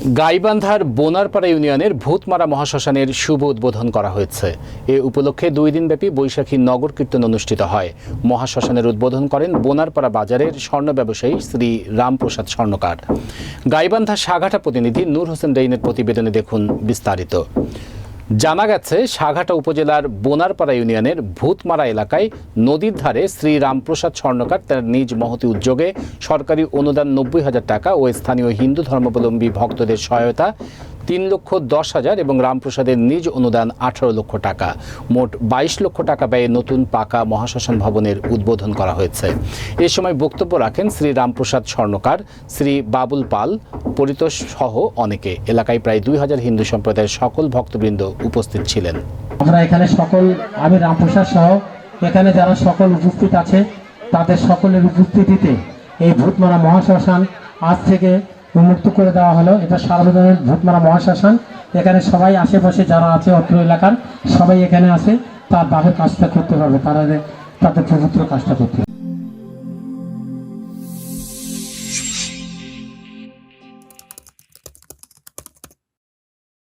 গাইবান্ধার বোনারপাড়া ইউনিয়নের ভূতমারা মহাশ্মশানের শুভ উদ্বোধন করা হয়েছে। এ উপলক্ষে 2 দিনব্যাপী বৈশাখী নগর কীর্তন অনুষ্ঠিত হয়। মহাশ্মশানের উদ্বোধন করেন বোনারপাড়া বাজারের স্বর্ণ ব্যবসায়ী শ্রী রামপ্রসাদ স্বর্ণকার। গাইবান্ধা সাঘাটা প্রতিনিধি নূর হোসেন রেইনের প্রতিবেদনে দেখুন বিস্তারিত। জানা গেছে, সাঘাটা উপজেলার বোনারপাড়া ইউনিয়নের ভূতমারা এলাকায় নদীর ধারে শ্রী রামপ্রসাদ স্বর্ণকার তার নিজ মহতি উদ্যোগে সরকারি অনুদান 90,000 টাকা ও স্থানীয় হিন্দু ধর্মাবলম্বী ভক্তদের সহায়তা 3,10,000 এবং রামপ্রসাদের নিজ অনুদান 18 লক্ষ টাকা, মোট 22 লক্ষ টাকা ব্যয়ে নতুন পাকা মহাশ্মশান ভবনের উদ্বোধন করা হয়েছে। এ সময় বক্তব্য রাখেন শ্রী রামপ্রসাদ স্বর্ণকার, শ্রী বাবুল পাল, পরিতোষ সহ অনেকে। এলাকায় প্রায় 2,000 হিন্দু সম্প্রদায়ের সকল ভক্তবৃন্দ উপস্থিত ছিলেন। আমরা এখানে আমি রামপ্রসাদ সহ এখানে যারা সকল উপস্থিত আছে তাদের সকলের উপস্থিতিতে এই ভূতমারা মহাশ্মশান আজ থেকে উন্মুক্ত করে দেওয়া হলো। এটা সার্বজনীন ভূতমারা মহাশ্মশান। এখানে সবাই আশেপাশে যারা আছে অত্র এলাকার সবাই এখানে আসে তার দাহের কাজটা করতে পারবে, তাদের পবিত্র কাজটা করতে।